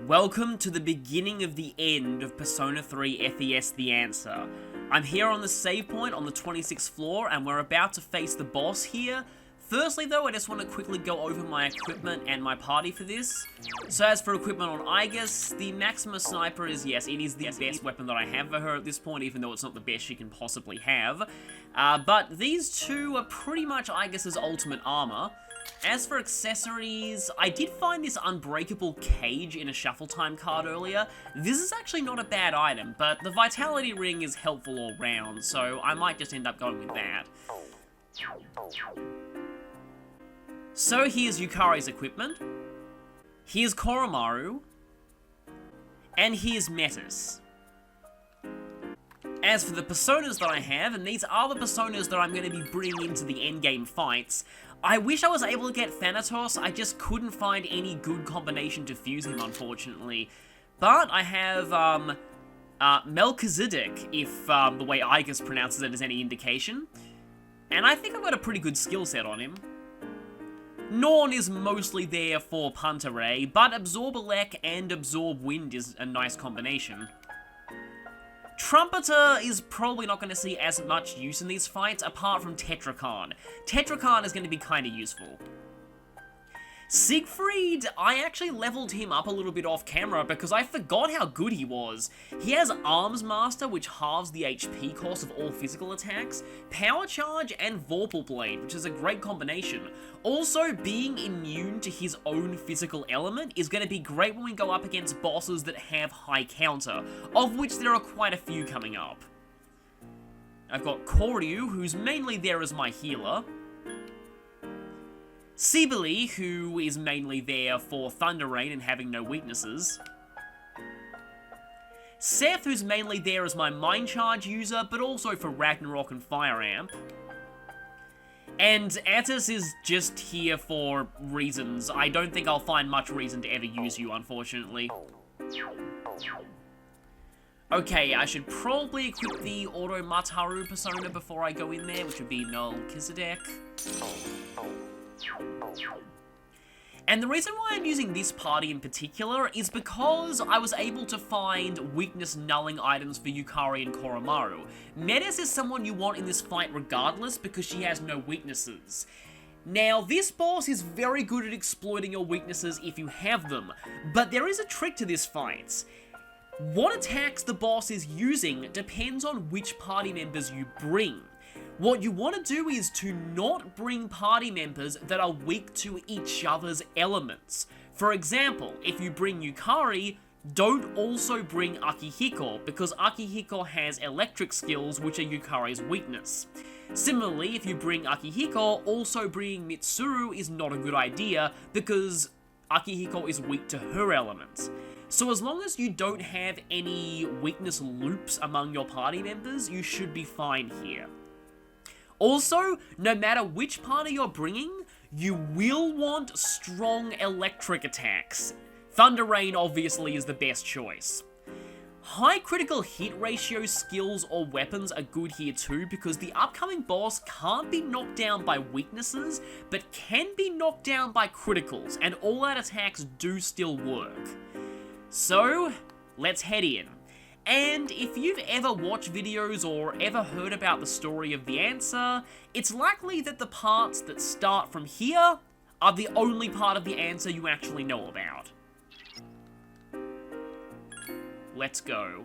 Welcome to the beginning of the end of Persona 3 FES The Answer. I'm here on the save point on the 26th floor and we're about to face the boss here. Firstly though, I just want to quickly go over my equipment and my party for this. So as for equipment on Aigis, the Maxima Sniper is, yes, it is the best weapon that I have for her at this point, even though it's not the best she can possibly have. But these two are pretty much Aigis' ultimate armor. As for accessories, I did find this unbreakable cage in a Shuffle Time card earlier. This is actually not a bad item, but the Vitality Ring is helpful all round, so I might just end up going with that. So here's Yukari's equipment, here's Koromaru, and here's Metis. As for the personas that I have, and these are the personas that I'm going to be bringing into the endgame fights, I wish I was able to get Thanatos, I just couldn't find any good combination to fuse him, unfortunately. But I have, Melchizedek, if the way Aigis pronounces it is any indication. And I think I've got a pretty good skill set on him. Norn is mostly there for Punta-Ray, but Absorb Elec and Absorb Wind is a nice combination. Trumpeter is probably not going to see as much use in these fights, apart from Tetrakarn. Tetrakarn is going to be kind of useful. Siegfried, I actually leveled him up a little bit off camera because I forgot how good he was. He has Arms Master, which halves the HP cost of all physical attacks, Power Charge, and Vorpal Blade, which is a great combination. Also, being immune to his own physical element is going to be great when we go up against bosses that have high counter, of which there are quite a few coming up. I've got Koryu, who's mainly there as my healer. Sibylle, who is mainly there for Thunder Rain and having no weaknesses. Seth, who's mainly there as my Mind Charge user, but also for Ragnarok and Fire Amp. And Attis is just here for reasons. I don't think I'll find much reason to ever use you, unfortunately. Okay, I should probably equip the Auto Mataru persona before I go in there, which would be Melchizedek. And the reason why I'm using this party in particular is because I was able to find weakness nulling items for Yukari and Koromaru. Metis is someone you want in this fight regardless because she has no weaknesses. Now, this boss is very good at exploiting your weaknesses if you have them, but there is a trick to this fight. What attacks the boss is using depends on which party members you bring. What you want to do is to not bring party members that are weak to each other's elements. For example, if you bring Yukari, don't also bring Akihiko, because Akihiko has electric skills which are Yukari's weakness. Similarly, if you bring Akihiko, also bringing Mitsuru is not a good idea, because Akihiko is weak to her element. So as long as you don't have any weakness loops among your party members, you should be fine here. Also, no matter which party you're bringing, you will want strong electric attacks. Thunder Rain obviously is the best choice. High critical hit ratio skills or weapons are good here too because the upcoming boss can't be knocked down by weaknesses, but can be knocked down by criticals, and all-out attacks do still work. So, let's head in. And if you've ever watched videos or ever heard about the story of The Answer, it's likely that the parts that start from here are the only part of The Answer you actually know about. Let's go.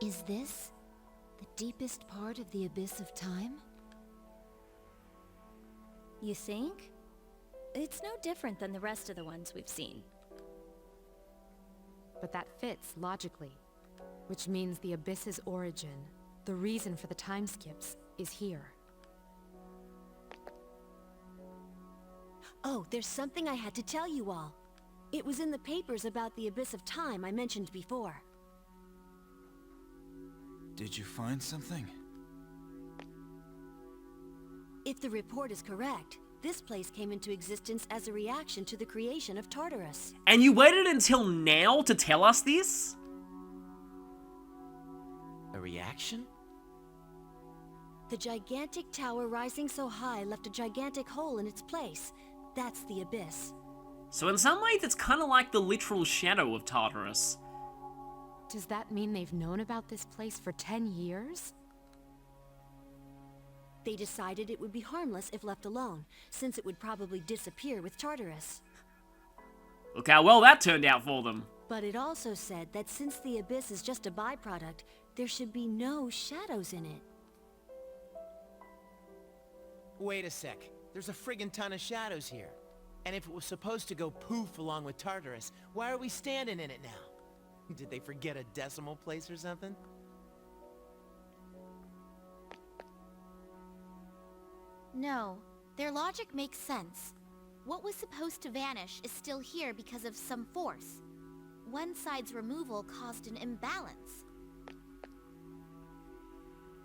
Is this the deepest part of the Abyss of Time? You think? It's no different than the rest of the ones we've seen. But that fits logically, which means the Abyss's origin, the reason for the time skips, is here. Oh, there's something I had to tell you all. It was in the papers about the Abyss of Time I mentioned before. Did you find something? If the report is correct, This place came into existence as a reaction to the creation of Tartarus. And you waited until now to tell us this? A reaction? The gigantic tower rising so high left a gigantic hole in its place. That's the Abyss. So in some ways, it's kind of like the literal shadow of Tartarus. Does that mean they've known about this place for 10 years? They decided it would be harmless if left alone, since it would probably disappear with Tartarus. Look how well that turned out for them. But it also said that since the Abyss is just a byproduct, there should be no shadows in it. Wait a sec. There's a friggin' ton of shadows here. And if it was supposed to go poof along with Tartarus, why are we standing in it now? Did they forget a decimal place or something? No, their logic makes sense. What was supposed to vanish is still here because of some force. One side's removal caused an imbalance.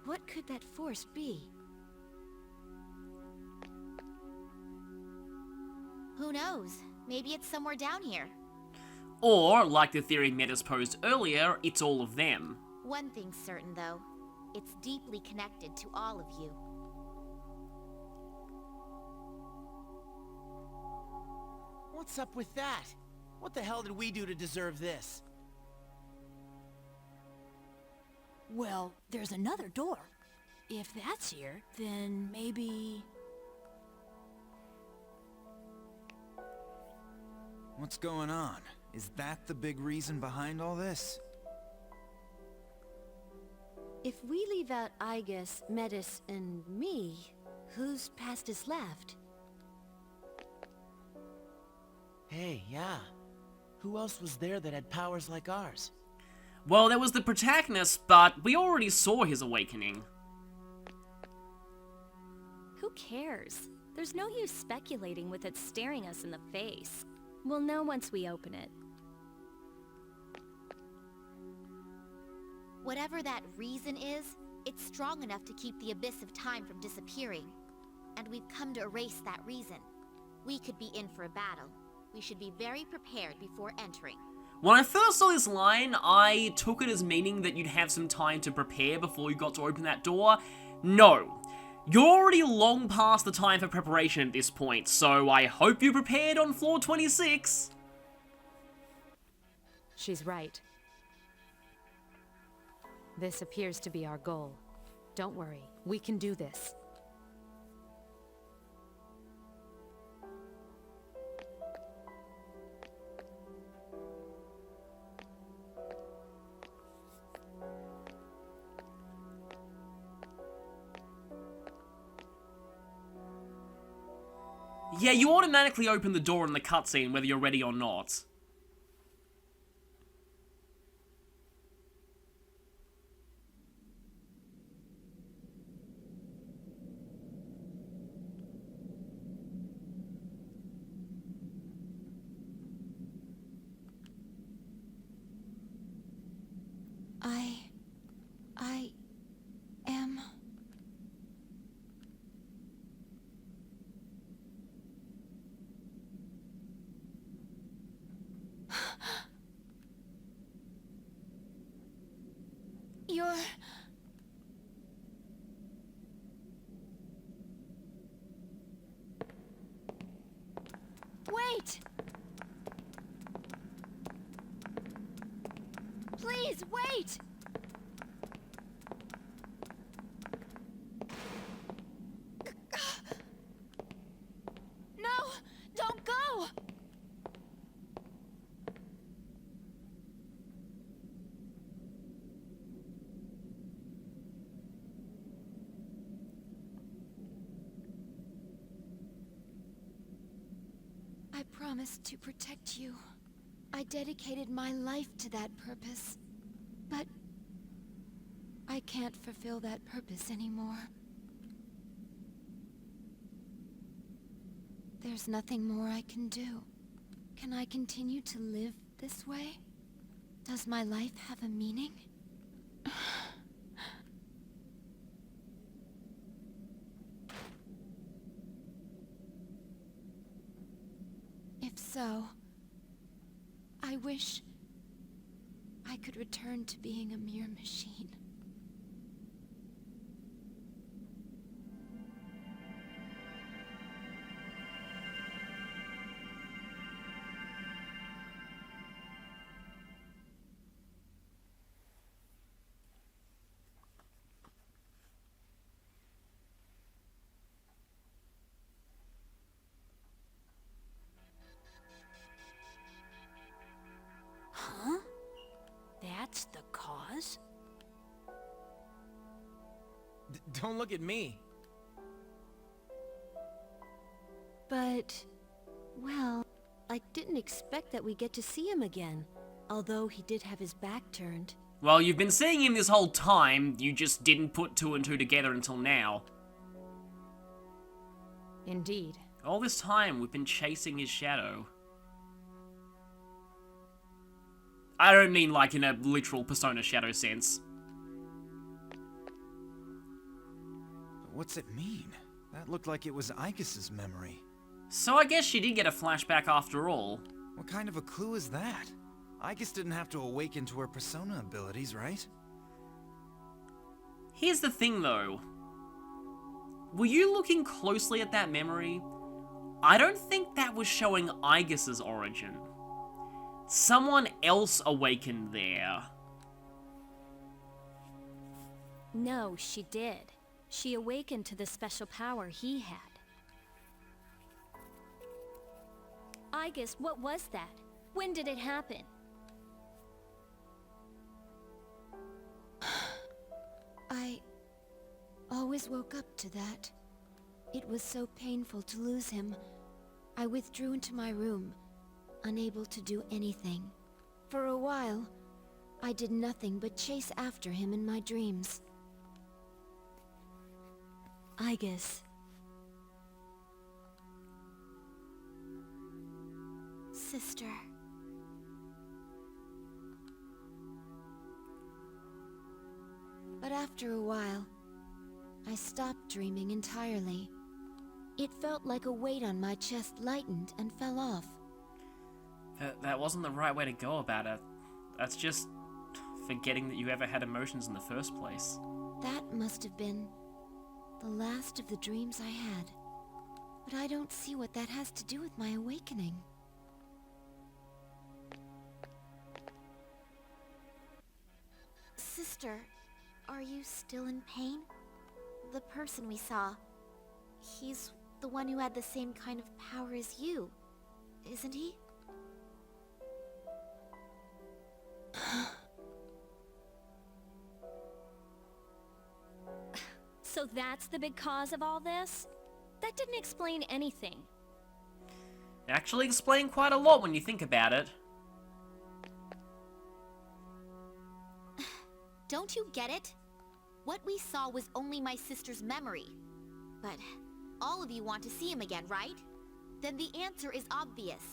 What could that force be? Who knows? Maybe it's somewhere down here. Or, like the theory Metis posed earlier, it's all of them. One thing's certain, though. It's deeply connected to all of you. What's up with that? What the hell did we do to deserve this? Well, there's another door. If that's here, then maybe... What's going on? Is that the big reason behind all this? If we leave out Aigis, Metis, and me, whose past is left? Hey, yeah. Who else was there that had powers like ours? Well, there was the protagonist, but we already saw his awakening. Who cares? There's no use speculating with it staring us in the face. We'll know once we open it. Whatever that reason is, it's strong enough to keep the Abyss of Time from disappearing. And we've come to erase that reason. We could be in for a battle. We should be very prepared before entering. When I first saw this line, I took it as meaning that you'd have some time to prepare before you got to open that door. No. You're already long past the time for preparation at this point, so I hope you prepared on floor 26. She's right. This appears to be our goal. Don't worry, we can do this. Yeah, you automatically open the door in the cutscene whether you're ready or not. I am... You're... Wait! Please, wait! No! Don't go! I promised to protect you. I dedicated my life to that purpose. But... I can't fulfill that purpose anymore. There's nothing more I can do. Can I continue to live this way? Does my life have a meaning? so. I wish I could return to being a mere machine. Huh? That's the cause? Don't look at me. But, well, I didn't expect that we'd get to see him again. Although he did have his back turned. Well, you've been seeing him this whole time, you just didn't put two and two together until now. Indeed. All this time, we've been chasing his shadow. I don't mean like in a literal Persona Shadow sense. What's it mean? That looked like it was Icus's memory. So I guess she did get a flashback after all. What kind of a clue is that? Icus didn't have to awaken to her Persona abilities, right? Here's the thing though. Were you looking closely at that memory? I don't think that was showing Igus's origin. Someone else awakened there. No, she did. She awakened to the special power he had. Igus, what was that? When did it happen? I always woke up to that. It was so painful to lose him. I withdrew into my room, unable to do anything. For a while, I did nothing but chase after him in my dreams. Igus. Sister. But after a while, I stopped dreaming entirely. It felt like a weight on my chest lightened and fell off. That wasn't the right way to go about it. That's just forgetting that you ever had emotions in the first place. That must have been the last of the dreams I had. But I don't see what that has to do with my awakening. Sister, are you still in pain? The person we saw, he's the one who had the same kind of power as you, isn't he? So that's the big cause of all this? That didn't explain anything. Actually explain quite a lot when you think about it. Don't you get it? What we saw was only my sister's memory. But all of you want to see him again, right? Then the answer is obvious.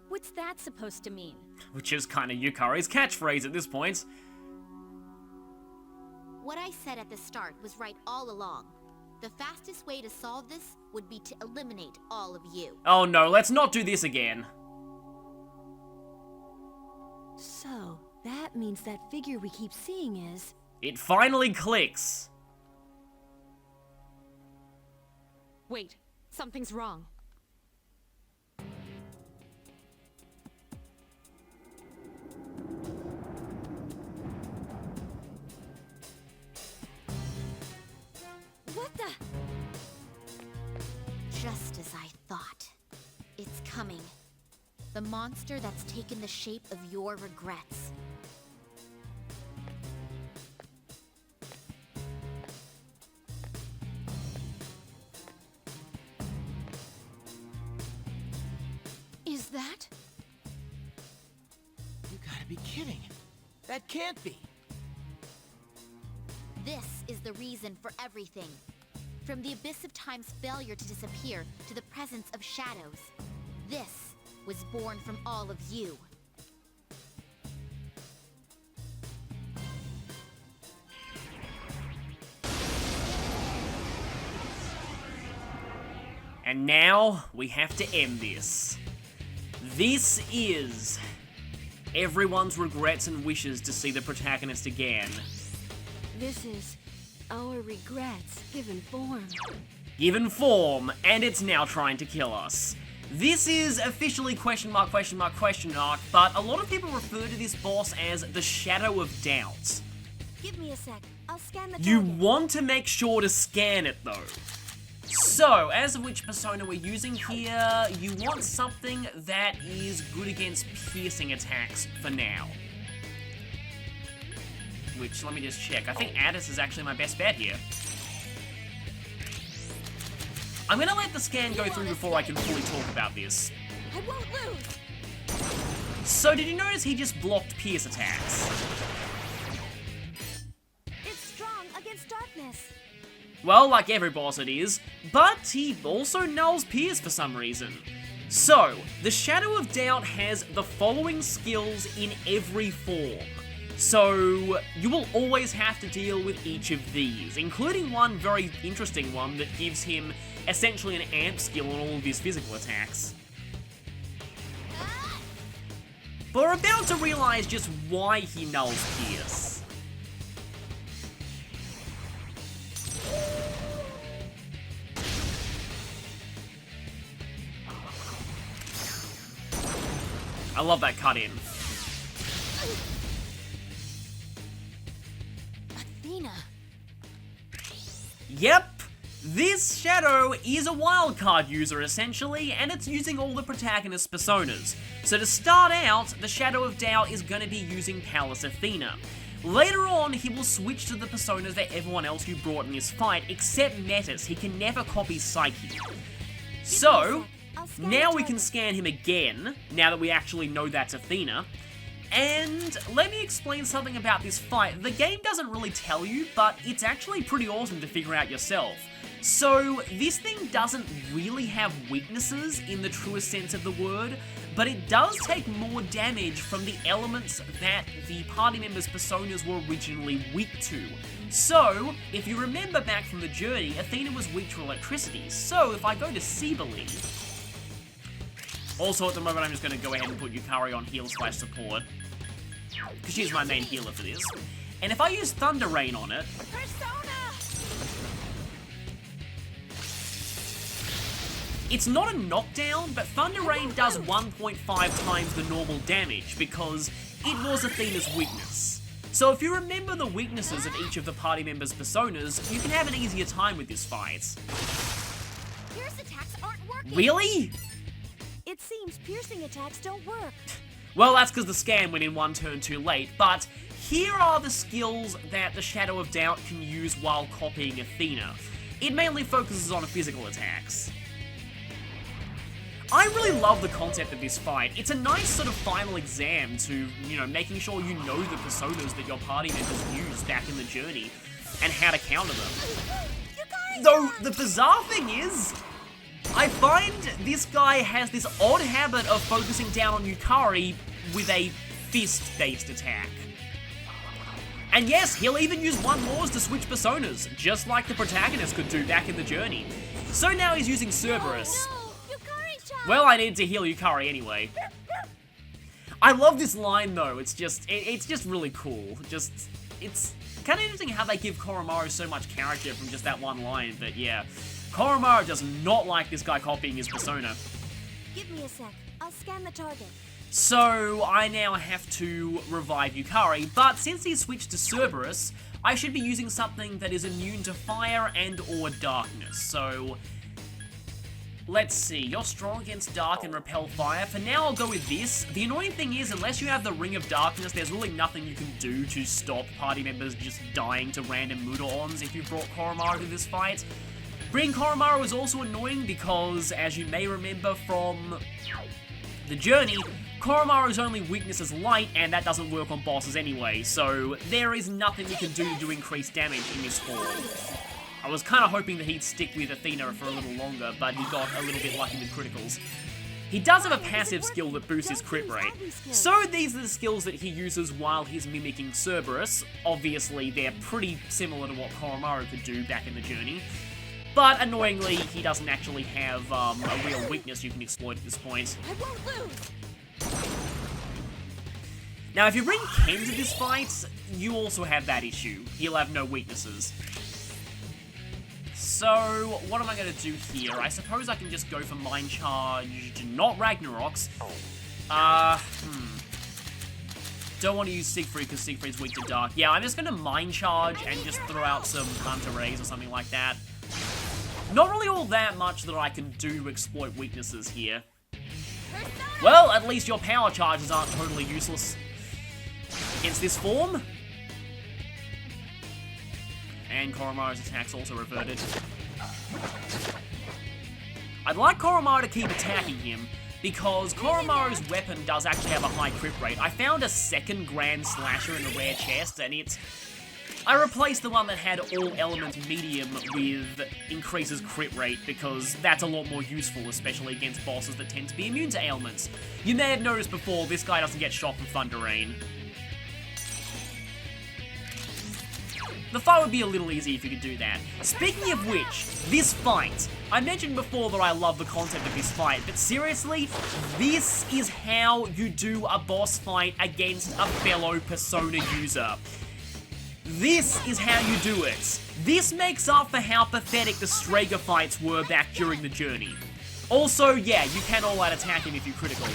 What's that supposed to mean? Which is kind of Yukari's catchphrase at this point. What I said at the start was right all along. The fastest way to solve this would be to eliminate all of you. Oh no, let's not do this again. So, that means that figure we keep seeing is... It finally clicks. Wait, something's wrong. What the... Just as I thought. It's coming. The monster that's taken the shape of your regrets. Is that? You gotta be kidding. That can't be. This is the reason for everything. From the Abyss of Time's failure to disappear to the presence of shadows. This was born from all of you. And now, we have to end this. This is everyone's regrets and wishes to see the protagonist again. This is our regrets given form. Given form, and it's now trying to kill us. This is officially question mark, but a lot of people refer to this boss as the Shadow of Doubt. Give me a sec. I'll scan the You target. want to make sure to scan it though. So, as of which persona we're using here, you want something that is good against piercing attacks for now. Which, let me just check. I think Addis is actually my best bet here. I'm gonna let the scan go through before I can fully talk about this. I won't lose. So, did you notice he just blocked pierce attacks? It's strong against darkness. Well, like every boss it is, but he also nulls pierce for some reason. So, the Shadow of Doubt has the following skills in every form. So, you will always have to deal with each of these, including one very interesting one that gives him essentially an amp skill on all of his physical attacks. But we're about to realize just why he nulls pierce. I love that cut in. Athena. Yep, this Shadow is a wildcard user essentially, and it's using all the protagonist personas. So to start out, the Shadow of Doubt is going to be using Pallas Athena. Later on, he will switch to the personas that everyone else you brought in this fight, except Metis. He can never copy Psyche. So, now we can scan him again, now that we actually know that's Athena. And let me explain something about this fight. The game doesn't really tell you, but it's actually pretty awesome to figure out yourself. So, this thing doesn't really have weaknesses in the truest sense of the word, but it does take more damage from the elements that the party members' personas were originally weak to. So, if you remember back from the journey, Athena was weak to electricity, so if I go to Cybele... Also, at the moment, I'm just going to go ahead and put Yukari on heal/support, because she's my main healer for this. And if I use Thunder Rain on it... Persona! It's not a knockdown, but Thunder Rain does 1.5 times the normal damage, because it was Athena's weakness. So if you remember the weaknesses of each of the party members' personas, you can have an easier time with this fight. Pierce attacks aren't working. Really? It seems piercing attacks don't work. Well, that's because the scan went in one turn too late, but here are the skills that the Shadow of Doubt can use while copying Athena. It mainly focuses on physical attacks. I really love the concept of this fight. It's a nice sort of final exam to, making sure you know the personas that your party members use back in the journey and how to counter them. Though, the bizarre thing is, I find this guy has this odd habit of focusing down on Yukari with a fist-based attack. And yes, he'll even use one Laws to switch personas, just like the protagonist could do back in the journey. So now he's using Cerberus. Well, I needed to heal Yukari anyway. I love this line though, it's just really cool. It's kind of interesting how they give Koromaru so much character from just that one line, but yeah. Koromaru does not like this guy copying his persona. Give me a sec. I'll scan the target. So, I now have to revive Yukari, but since he switched to Cerberus, I should be using something that is immune to fire and or darkness. So, let's see, you're strong against dark and repel fire. For now, I'll go with this. The annoying thing is, unless you have the Ring of Darkness, there's really nothing you can do to stop party members just dying to random Mudons if you brought Koromaru to this fight. Bringing Koromaru is also annoying because, as you may remember from the journey, Koromaru's only weakness is light, and that doesn't work on bosses anyway, so there is nothing we can do to increase damage in this form. I was kind of hoping that he'd stick with Athena for a little longer, but he got a little bit lucky with criticals. He does have a passive skill that boosts his crit rate, so these are the skills that he uses while he's mimicking Cerberus. Obviously, they're pretty similar to what Koromaru could do back in the journey. But annoyingly, he doesn't actually have a real weakness you can exploit at this point. I won't lose! Now, if you bring Ken to this fight, you also have that issue. He'll have no weaknesses. So, what am I going to do here? I suppose I can just go for Mind Charged, not Ragnarok's. Don't want to use Siegfried because Siegfried's weak to Dark. Yeah, I'm just going to Mind Charge and just throw out some Hunter Rays or something like that. Not really all that much that I can do to exploit weaknesses here. Well, at least your power charges aren't totally useless against this form. And Koromaru's attack's also reverted. I'd like Koromaru to keep attacking him, because Koromaru's weapon does actually have a high crit rate. I found a second Grand Slasher in a rare chest, and I replaced the one that had all element medium with increases crit rate, because that's a lot more useful, especially against bosses that tend to be immune to ailments. You may have noticed before, this guy doesn't get shot from Thunder Rain. The fight would be a little easier if you could do that. Speaking of which, this fight. I mentioned before that I love the concept of this fight, but seriously, this is how you do a boss fight against a fellow Persona user. This is how you do it. This makes up for how pathetic the Strega fights were back during the journey. Also, yeah, you can all-out attack him if you critical.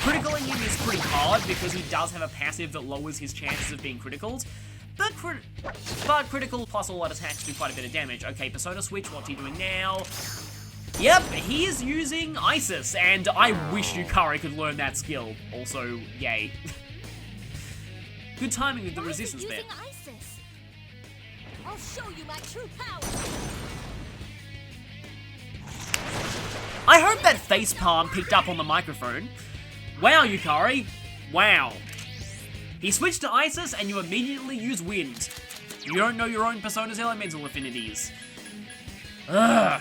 Criticaling him is pretty hard because he does have a passive that lowers his chances of being criticaled. But critical plus all-out attacks do quite a bit of damage. Okay, Persona Switch, what's he doing now? Yep, he is using Isis, and I wish Yukari could learn that skill. Also, yay. Good timing with the resistance bit. Isis? I'll show you my true power. I hope that facepalm picked up on the microphone. Wow, Yukari. Wow. He switched to Isis and you immediately use Wind. You don't know your own Persona's elemental affinities. Ugh.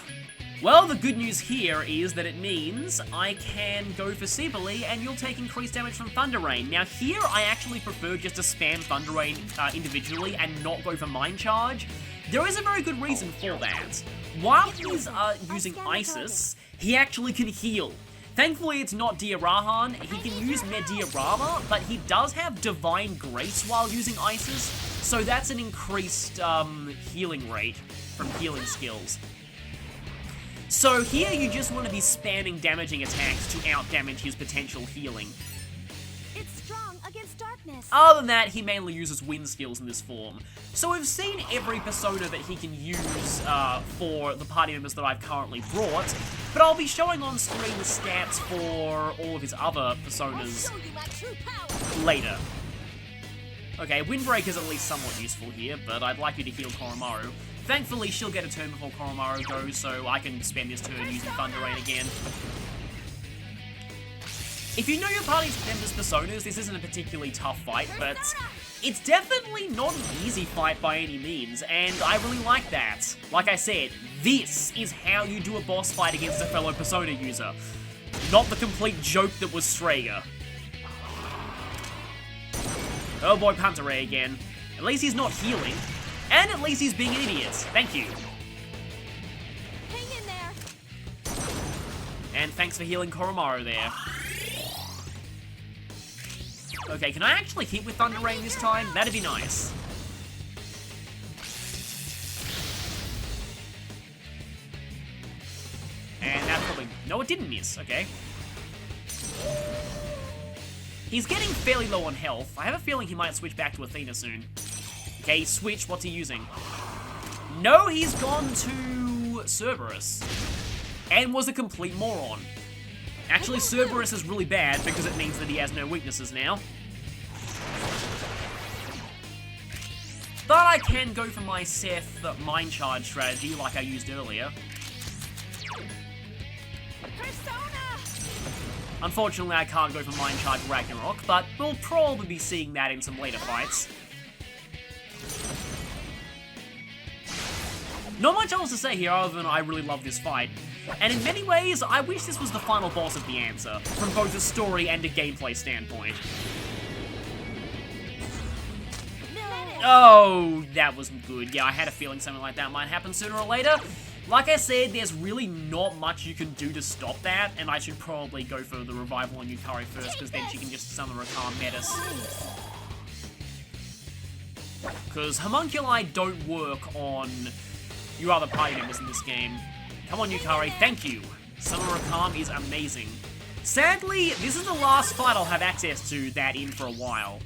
Well, the good news here is that it means I can go for Sibylle and you'll take increased damage from Thunder Rain. Now here, I actually prefer just to spam Thunder Rain individually and not go for Mind Charge. There is a very good reason for that. While he's using Isis, he actually can heal. Thankfully, it's not Diarahan. He can use Mediarama, but he does have Divine Grace while using Isis, so that's an increased healing rate from healing skills. So here you just want to be spamming damaging attacks to out-damage his potential healing. It's strong against darkness. Other than that, he mainly uses wind skills in this form. So we've seen every persona that he can use for the party members that I've currently brought, but I'll be showing on screen the stats for all of his other personas later. Okay, Windbreaker is at least somewhat useful here, but I'd like you to heal Koromaru. Thankfully, she'll get a turn before Koromaru goes, so I can spend this turn using Thunder Rain again. If you know your party's members' personas, this isn't a particularly tough fight, but it's definitely not an easy fight by any means, and I really like that. Like I said, this is how you do a boss fight against a fellow Persona user, not the complete joke that was Strega. Oh boy, Pantaray again. At least he's not healing, and at least he's being an idiot. Thank you. Hang in there. And thanks for healing Koromaru there. Okay, can I actually hit with Thunder Rain this time? That'd be nice. And that probably... No, it didn't miss. Okay. He's getting fairly low on health. I have a feeling he might switch back to Athena soon. Okay, switch. What's he using? No, he's gone to Cerberus. And was a complete moron. Actually, Cerberus is really bad because it means that he has no weaknesses now. But I can go for my Seth Mind Charge strategy like I used earlier. Persona! Unfortunately, I can't go for Mind Charge Ragnarok, but we'll probably be seeing that in some later fights. Not much else to say here other than I really love this fight. And in many ways, I wish this was the final boss of the answer, from both a story and a gameplay standpoint. Oh, that wasn't good. Yeah, I had a feeling something like that might happen sooner or later. Like I said, there's really not much you can do to stop that, and I should probably go for the revival on Yukari first, because then she can just summon Rakam Metis. Because homunculi don't work on your other party members in this game. Come on, Yukari, thank you. Summon Rakam is amazing. Sadly, this is the last fight I'll have access to that in for a while.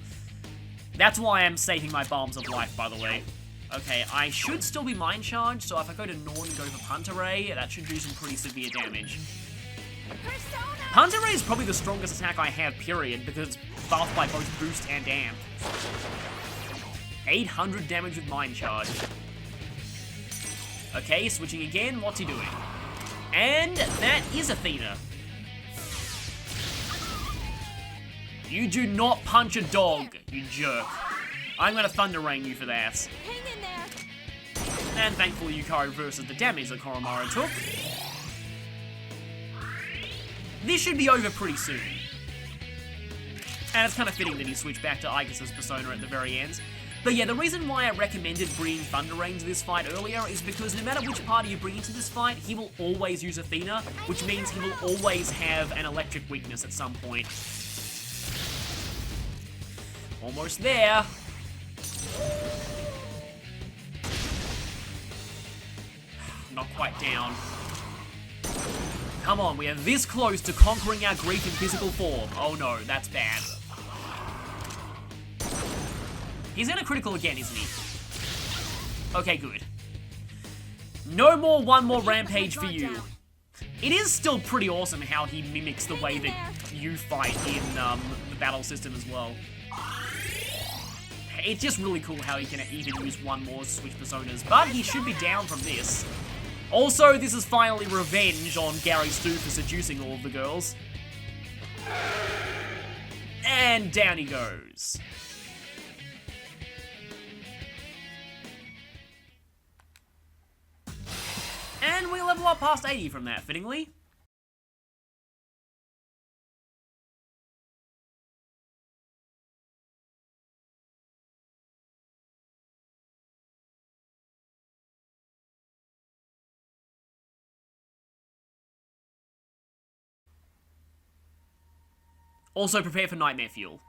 That's why I'm saving my Bombs of Life, by the way. Okay, I should still be Mind Charged, so if I go to Norn and go for Punter-Ray, that should do some pretty severe damage. Punter-Ray is probably the strongest attack I have, period, because it's buffed by both Boost and Amp. 800 damage with Mind Charge. Okay, switching again, what's he doing? And that is Athena. You do not punch a dog, you jerk. I'm gonna Thunder Rain you for that. Hang in there! And thankfully Yukari reverses the damage that Koromaru took. This should be over pretty soon. And it's kind of fitting that he switched back to Aigis' persona at the very end. But yeah, the reason why I recommended bringing Thunder Rain to this fight earlier is because no matter which party you bring into this fight, he will always use Athena, which means he will always have an electric weakness at some point. Almost there. Not quite down. Come on, we are this close to conquering our grief in physical form. Oh no, that's bad. He's gonna critical again, isn't he? Okay, good. No more one more rampage for you. It is still pretty awesome how he mimics the way that you fight in the battle system as well. It's just really cool how he can even use one more to switch personas, but he should be down from this. Also, this is finally revenge on Gary Stu for seducing all of the girls. And down he goes. And we level up past 80 from that, fittingly. Also, prepare for Nightmare Fuel.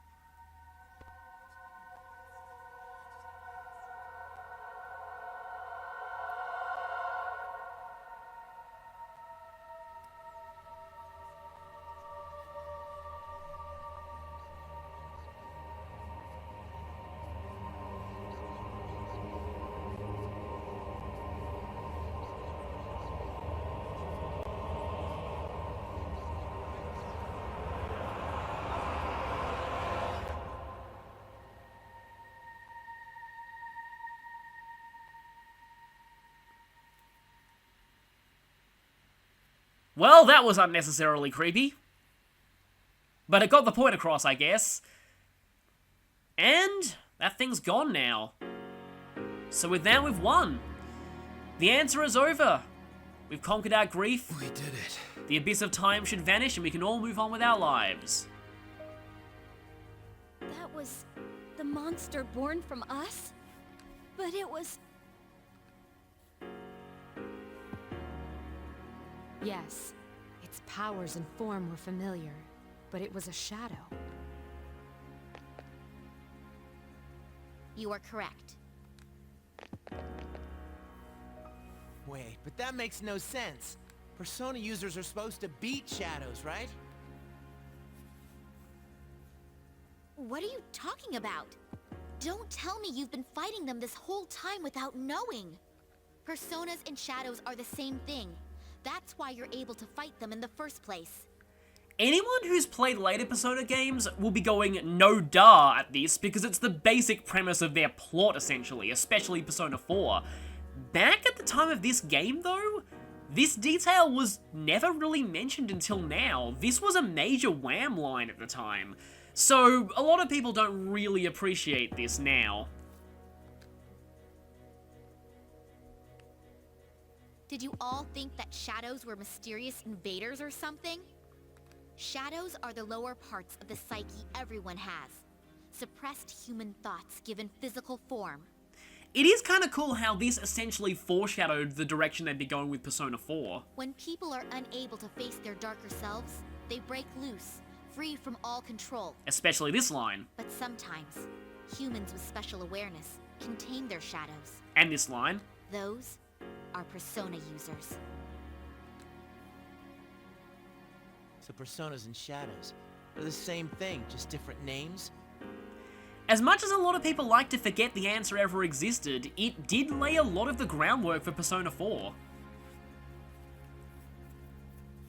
Well, that was unnecessarily creepy. But it got the point across, I guess. And that thing's gone now. So with that, we've won. The answer is over. We've conquered our grief. We did it. The abyss of time should vanish and we can all move on with our lives. That was the monster born from us? But it was... Yes, its powers and form were familiar, but it was a shadow. You are correct. Wait, but that makes no sense. Persona users are supposed to beat shadows, right? What are you talking about? Don't tell me you've been fighting them this whole time without knowing. Personas and shadows are the same thing. That's why you're able to fight them in the first place. Anyone who's played later Persona games will be going no duh at this because it's the basic premise of their plot essentially, especially Persona 4. Back at the time of this game though, this detail was never really mentioned until now. This was a major wham line at the time. So a lot of people don't really appreciate this now. Did you all think that shadows were mysterious invaders or something? Shadows are the lower parts of the psyche everyone has. suppressed human thoughts given physical form. It is kind of cool how this essentially foreshadowed the direction they'd be going with Persona 4. When people are unable to face their darker selves, they break loose, free from all control. Especially this line. But sometimes, humans with special awareness can tame their shadows. And this line. Those are Persona users. So personas and shadows are the same thing, just different names? As much as a lot of people like to forget the answer ever existed, it did lay a lot of the groundwork for Persona 4.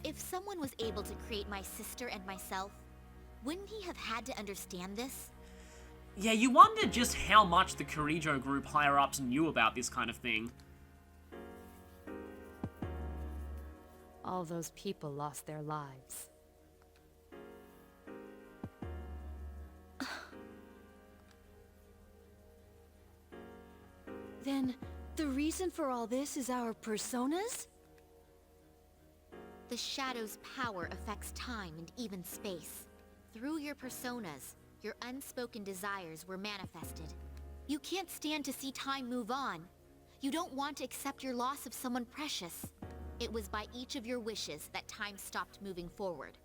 If someone was able to create my sister and myself, wouldn't he have had to understand this? Yeah, you wonder just how much the Kirijo group higher-ups knew about this kind of thing. All those people lost their lives. Then, the reason for all this is our personas? The shadow's power affects time and even space. Through your personas, your unspoken desires were manifested. You can't stand to see time move on. You don't want to accept your loss of someone precious. It was by each of your wishes that time stopped moving forward.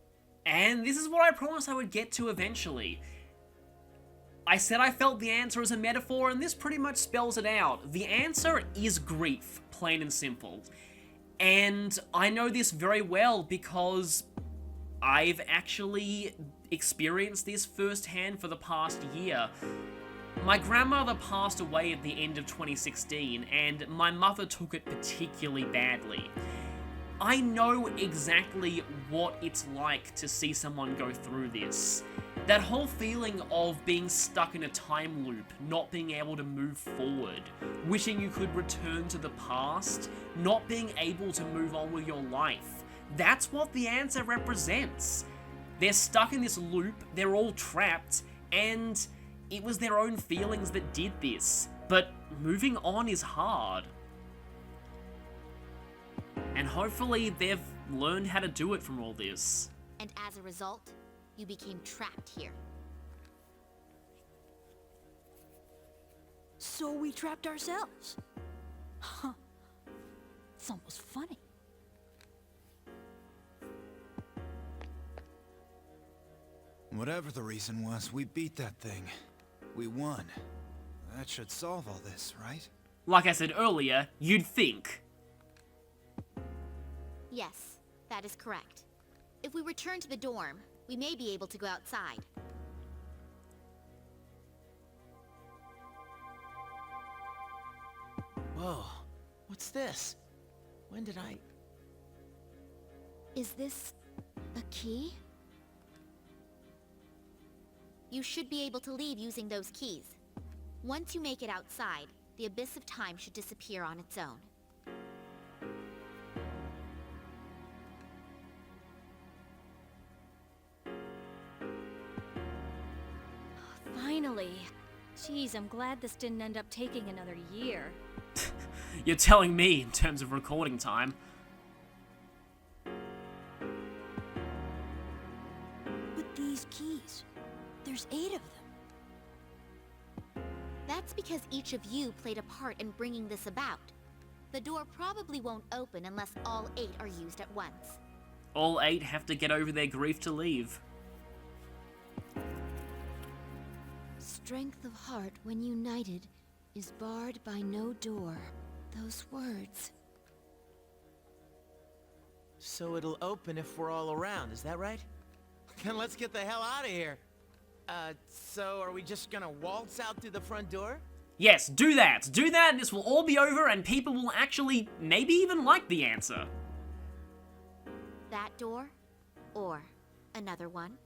And this is what I promised I would get to eventually. I said I felt the answer as a metaphor, and this pretty much spells it out. The answer is grief, plain and simple. And I know this very well because I've actually experienced this firsthand for the past year. My grandmother passed away at the end of 2016, and my mother took it particularly badly. I know exactly what it's like to see someone go through this. That whole feeling of being stuck in a time loop, not being able to move forward, wishing you could return to the past, not being able to move on with your life. That's what the answer represents. They're stuck in this loop, they're all trapped, and it was their own feelings that did this. But moving on is hard. And hopefully they've learned how to do it from all this. And as a result, you became trapped here. So we trapped ourselves. Huh. It's almost funny. Whatever the reason was, we beat that thing. We won. That should solve all this, right? Like I said earlier, you'd think. Yes, that is correct. If we return to the dorm, we may be able to go outside. Whoa, what's this? When did I... Is this a key? You should be able to leave using those keys. Once you make it outside, the Abyss of Time should disappear on its own. Finally. Jeez, I'm glad this didn't end up taking another year. You're telling me in terms of recording time. But these keys, there's 8 of them. That's because each of you played a part in bringing this about. The door probably won't open unless all 8 are used at once. All 8 have to get over their grief to leave. Strength of heart when united is barred by no door. Those words. So it'll open if we're all around, is that right? Then let's get the hell out of here. So are we just gonna waltz out through the front door? Yes, do that! Do that and this will all be over and people will actually maybe even like the answer. That door? Or another one?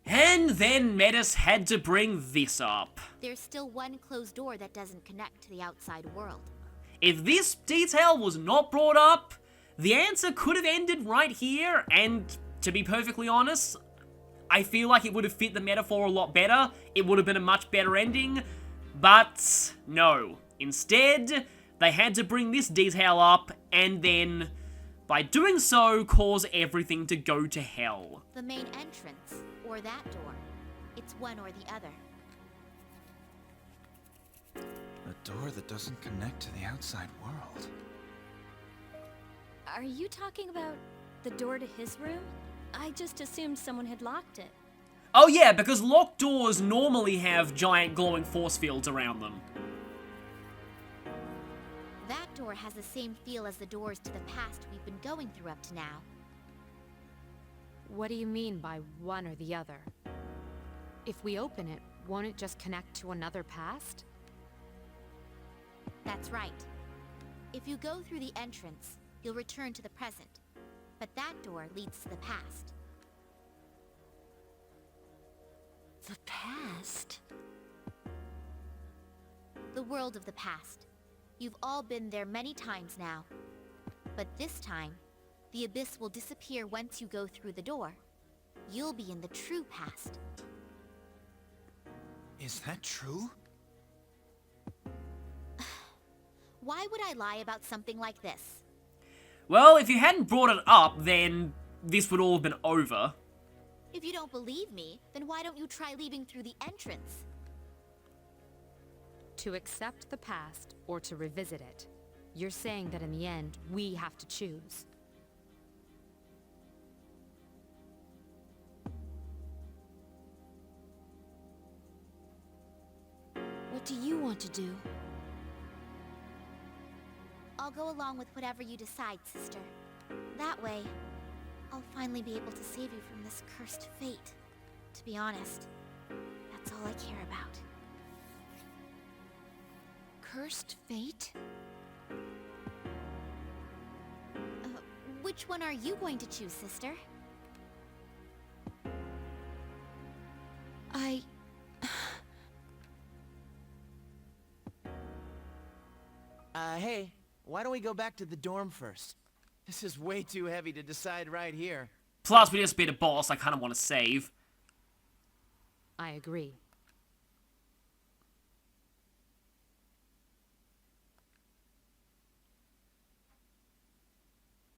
And then Metis had to bring this up. There's still one closed door that doesn't connect to the outside world. If this detail was not brought up, the answer could have ended right here, and to be perfectly honest, I feel like it would have fit the metaphor a lot better. It would have been a much better ending, but no. Instead, they had to bring this detail up, and then, by doing so, cause everything to go to hell. The main entrance, or that door. It's one or the other. A door that doesn't connect to the outside world. Are you talking about the door to his room? I just assumed someone had locked it. Oh yeah, because locked doors normally have giant glowing force fields around them. That door has the same feel as the doors to the past we've been going through up to now. What do you mean by one or the other? If we open it, won't it just connect to another past? That's right. If you go through the entrance, you'll return to the present. But that door leads to the past. The past? The world of the past. You've all been there many times now. But this time, the abyss will disappear once you go through the door. You'll be in the true past. Is that true? Why would I lie about something like this? Well, if you hadn't brought it up, then this would all have been over. If you don't believe me, then why don't you try leaving through the entrance? To accept the past or to revisit it. You're saying that in the end, we have to choose. What do you want to do? I'll go along with whatever you decide, sister. That way, I'll finally be able to save you from this cursed fate. To be honest, that's all I care about. Cursed fate? Which one are you going to choose, sister? Hey, why don't we go back to the dorm first? This is way too heavy to decide right here. Plus, we just beat a boss I kind of want to save. I agree.